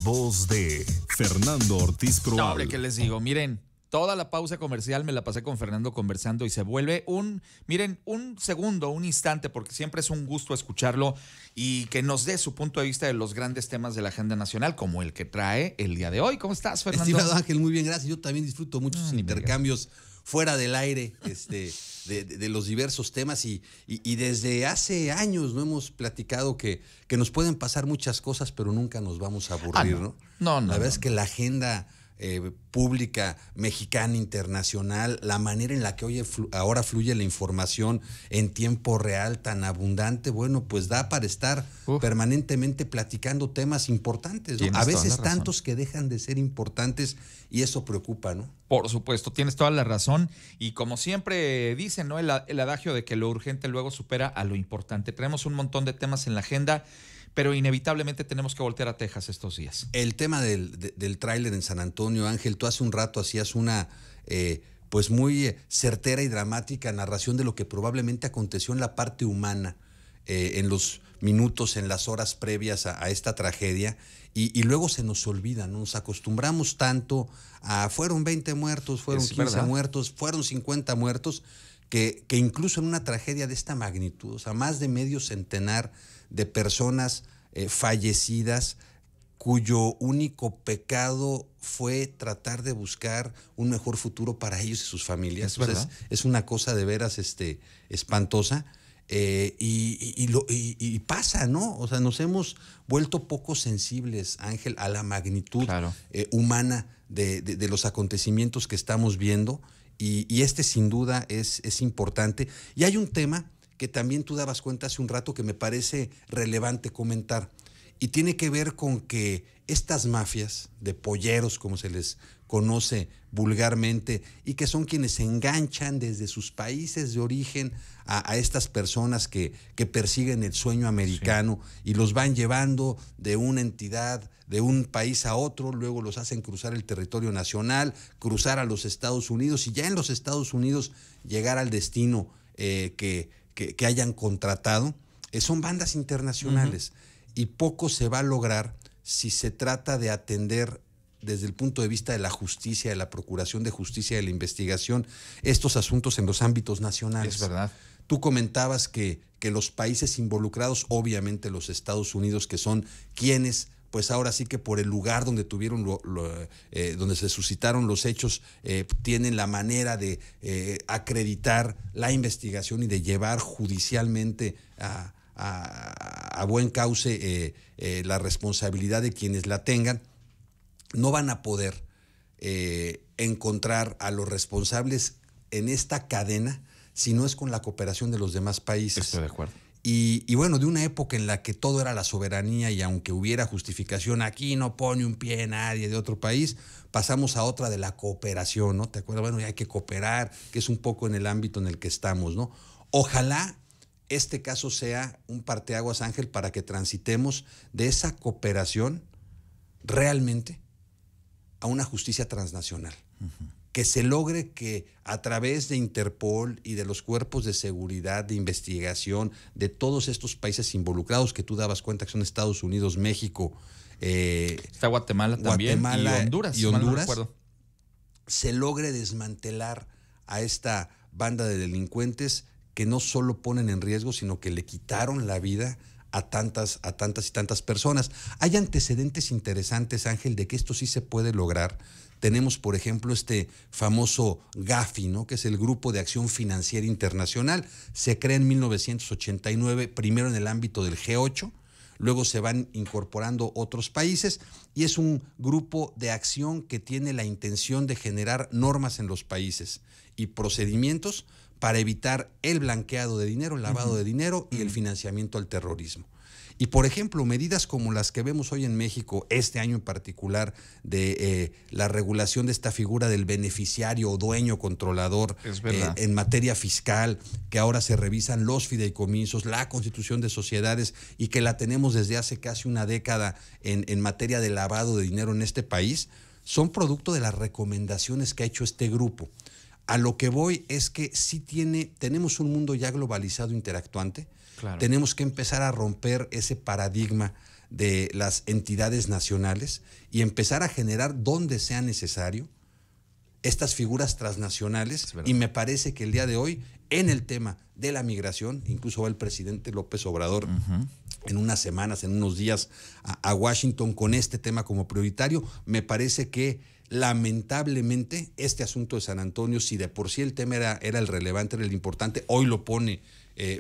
Voz de Fernando Ortiz No, Proal. hombre, ¿qué les digo? Miren, toda la pausa comercial me la pasé con Fernando conversando y se vuelve un segundo, un instante, porque siempre es un gusto escucharlo y que nos dé su punto de vista de los grandes temas de la agenda nacional, como el que trae el día de hoy. ¿Cómo estás, Fernando? Estimado Ángel, muy bien, gracias. Yo también disfruto muchos intercambios fuera del aire de los diversos temas y desde hace años no hemos platicado que nos pueden pasar muchas cosas, pero nunca nos vamos a aburrir, ¿no? No. La verdad es que la agenda pública mexicana, internacional, la manera en la que ahora fluye la información en tiempo real tan abundante, bueno, pues da para estar permanentemente platicando temas importantes, ¿no? A veces tantos que dejan de ser importantes y eso preocupa, ¿no? Por supuesto, tienes toda la razón y como siempre dicen, ¿no? El adagio de que lo urgente luego supera a lo importante. Traemos un montón de temas en la agenda, pero inevitablemente tenemos que voltear a Texas estos días. El tema del tráiler en San Antonio, Ángel, tú hace un rato hacías una pues muy certera y dramática narración de lo que probablemente aconteció en la parte humana, en los minutos, en las horas previas a esta tragedia, y luego se nos olvida, ¿no? Nos acostumbramos tanto a fueron 20 muertos, fueron 15 ¿verdad? muertos, fueron 50 muertos, que incluso en una tragedia de esta magnitud, o sea, más de medio centenar de personas fallecidas, cuyo único pecado fue tratar de buscar un mejor futuro para ellos y sus familias. Entonces, es una cosa de veras espantosa. Y pasa, ¿no? O sea, nos hemos vuelto poco sensibles, Ángel, a la magnitud humana de los acontecimientos que estamos viendo. Y sin duda es importante. Y hay un tema que también tú dabas cuenta hace un rato que me parece relevante comentar, y tiene que ver con que estas mafias de polleros, como se les conoce vulgarmente, y que son quienes enganchan desde sus países de origen a estas personas que persiguen el sueño americano, y los van llevando de una entidad, de un país a otro, luego los hacen cruzar el territorio nacional, cruzar a los Estados Unidos, y ya en los Estados Unidos llegar al destino que hayan contratado. Son bandas internacionales. Y poco se va a lograr si se trata de atender desde el punto de vista de la justicia, de la procuración de justicia, de la investigación, estos asuntos en los ámbitos nacionales. Es verdad. Tú comentabas que los países involucrados, obviamente los Estados Unidos, que son quienes, pues ahora sí que por el lugar donde tuvieron donde se suscitaron los hechos, tienen la manera de acreditar la investigación y de llevar judicialmente a buen cauce la responsabilidad de quienes la tengan. No van a poder encontrar a los responsables en esta cadena si no es con la cooperación de los demás países. Estoy de acuerdo. Y bueno, de una época en la que todo era la soberanía, y aunque hubiera justificación, aquí no pone un pie nadie de otro país, pasamos a otra de la cooperación, ¿no? ¿Te acuerdas? Bueno, ya hay que cooperar, que es un poco en el ámbito en el que estamos, ¿no? Ojalá este caso sea un parteaguas, Ángel, para que transitemos de esa cooperación realmente a una justicia transnacional. Que se logre que a través de Interpol y de los cuerpos de seguridad, de investigación, de todos estos países involucrados que tú dabas cuenta que son Estados Unidos, México, está Guatemala también, y Honduras, si mal no recuerdo, se logre desmantelar a esta banda de delincuentes que no solo ponen en riesgo, sino que le quitaron la vida a tantas y tantas personas. Hay antecedentes interesantes, Ángel, de que esto sí se puede lograr. Tenemos, por ejemplo, este famoso GAFI, ¿no? Que es el Grupo de Acción Financiera Internacional. Se crea en 1989, primero en el ámbito del G8, luego se van incorporando otros países, y es un grupo de acción que tiene la intención de generar normas en los países y procedimientos para evitar el blanqueado de dinero, el lavado de dinero y el financiamiento al terrorismo. Y, por ejemplo, medidas como las que vemos hoy en México, este año en particular, de la regulación de esta figura del beneficiario o dueño controlador en materia fiscal, que ahora se revisan los fideicomisos, la constitución de sociedades, y que la tenemos desde hace casi una década en materia de lavado de dinero en este país, son producto de las recomendaciones que ha hecho este grupo. A lo que voy es que sí tenemos un mundo ya globalizado, interactuante. Claro. Tenemos que empezar a romper ese paradigma de las entidades nacionales y empezar a generar donde sea necesario estas figuras transnacionales, y me parece que el día de hoy, en el tema de la migración, incluso va el presidente López Obrador en unas semanas, en unos días, a Washington con este tema como prioritario. Me parece que lamentablemente este asunto de San Antonio, si de por sí el tema era el relevante, era el importante, hoy lo pone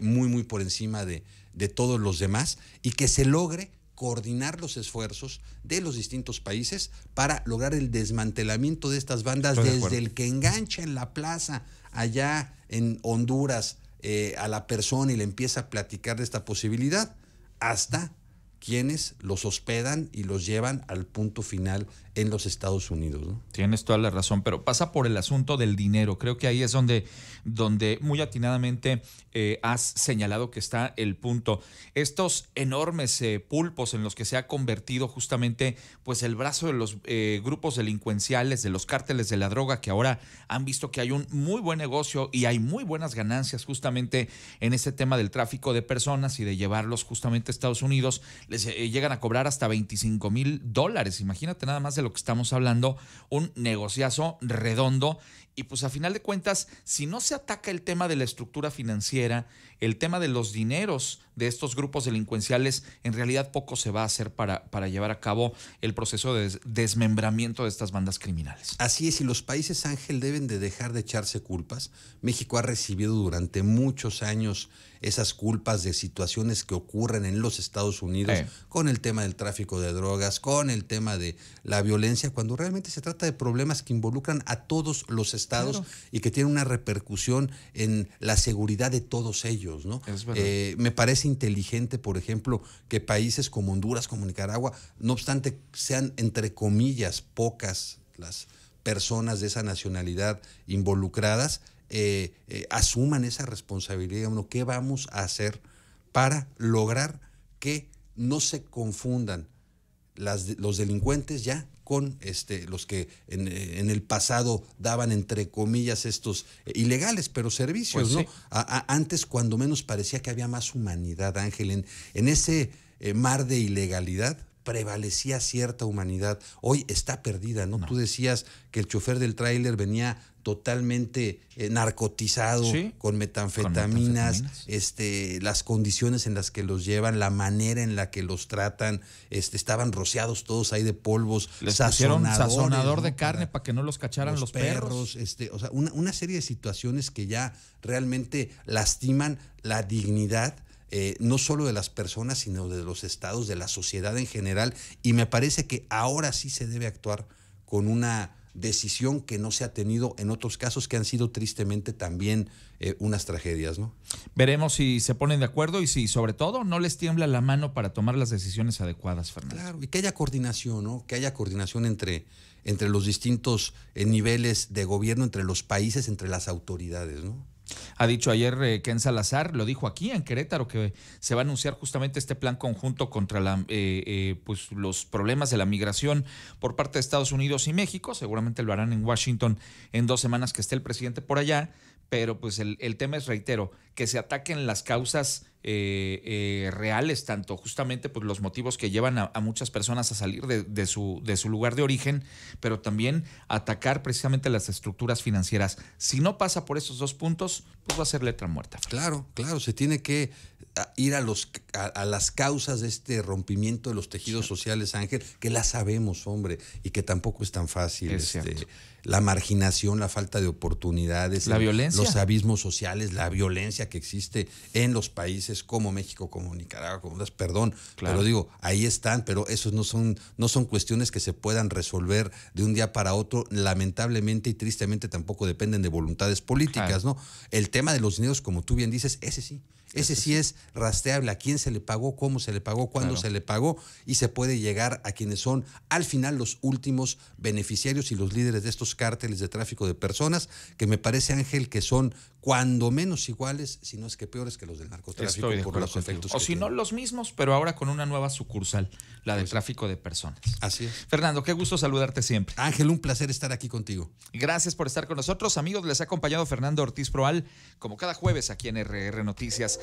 muy por encima de todos los demás, y que se logre coordinar los esfuerzos de los distintos países para lograr el desmantelamiento de estas bandas, desde el que engancha en la plaza allá en Honduras a la persona y le empieza a platicar de esta posibilidad, hasta quienes los hospedan y los llevan al punto final en los Estados Unidos, ¿no? Tienes toda la razón, pero pasa por el asunto del dinero. Creo que ahí es donde muy atinadamente has señalado que está el punto. Estos enormes pulpos en los que se ha convertido justamente pues el brazo de los grupos delincuenciales, de los cárteles de la droga, que ahora han visto que hay un muy buen negocio y hay muy buenas ganancias justamente en este tema del tráfico de personas y de llevarlos justamente a Estados Unidos. Les llegan a cobrar hasta $25,000. Imagínate nada más de lo que estamos hablando, un negociazo redondo. Y pues a final de cuentas, si no se ataca el tema de la estructura financiera, el tema de los dineros de estos grupos delincuenciales, en realidad poco se va a hacer para llevar a cabo el proceso de desmembramiento de estas bandas criminales. Así es, y los países, Ángel, deben de dejar de echarse culpas. México ha recibido durante muchos años esas culpas de situaciones que ocurren en los Estados Unidos, con el tema del tráfico de drogas, con el tema de la violencia, cuando realmente se trata de problemas que involucran a todos los estados, y que tienen una repercusión en la seguridad de todos ellos, ¿no? Me parece inteligente, por ejemplo, que países como Honduras, como Nicaragua, no obstante sean entre comillas pocas las personas de esa nacionalidad involucradas, asuman esa responsabilidad. Bueno, ¿qué vamos a hacer para lograr que no se confundan los delincuentes ya con los que en el pasado daban entre comillas estos ilegales, pero servicios, pues, ¿no? Sí. Antes cuando menos parecía que había más humanidad, Ángel, en ese mar de ilegalidad prevalecía cierta humanidad. Hoy está perdida, ¿no? Tú decías que el chofer del tráiler venía totalmente narcotizado, ¿sí?, con metanfetaminas, las condiciones en las que los llevan, la manera en la que los tratan, estaban rociados todos ahí de polvos, les pusieron sazonador, ¿no?, de carne para que no los cacharan los perros. O sea, una serie de situaciones que ya realmente lastiman la dignidad, no solo de las personas, sino de los estados, de la sociedad en general, y me parece que ahora sí se debe actuar con una decisión que no se ha tenido en otros casos que han sido tristemente también unas tragedias, ¿no? Veremos si se ponen de acuerdo y si sobre todo no les tiembla la mano para tomar las decisiones adecuadas, Fernando. Claro, y que haya coordinación, ¿no? Que haya coordinación entre los distintos niveles de gobierno, entre los países, entre las autoridades, ¿no? Ha dicho ayer Ken Salazar, lo dijo aquí en Querétaro, que se va a anunciar justamente este plan conjunto contra pues los problemas de la migración por parte de Estados Unidos y México. Seguramente lo harán en Washington en 2 semanas que esté el presidente por allá. Pero pues el tema es, reitero, que se ataquen las causas reales, tanto justamente pues los motivos que llevan a muchas personas a salir de su lugar de origen, pero también atacar precisamente las estructuras financieras. Si no pasa por esos 2 puntos, pues va a ser letra muerta. Claro, se tiene que ir a las causas de este rompimiento de los tejidos sociales, Ángel, que las sabemos, hombre, y que tampoco es tan fácil. La marginación, la falta de oportunidades, la violencia, los abismos sociales, la violencia que existe en los países como México, como Nicaragua, como otras, claro. Pero digo, ahí están, pero esos no son cuestiones que se puedan resolver de un día para otro, lamentablemente, y tristemente tampoco dependen de voluntades políticas, claro, ¿no? El tema de los dineros, como tú bien dices, ese sí es rastreable, a quién se le pagó, cómo se le pagó, cuándo se le pagó, y se puede llegar a quienes son al final los últimos beneficiarios y los líderes de estos cárteles de tráfico de personas, que me parece, Ángel, que son cuando menos iguales, si no es que peores que los del narcotráfico por los efectos. O si no, los mismos, pero ahora con una nueva sucursal, la del tráfico de personas. Así es. Fernando, qué gusto saludarte siempre. Ángel, un placer estar aquí contigo. Gracias por estar con nosotros, amigos. Les ha acompañado Fernando Ortiz Proal, como cada jueves aquí en RR Noticias.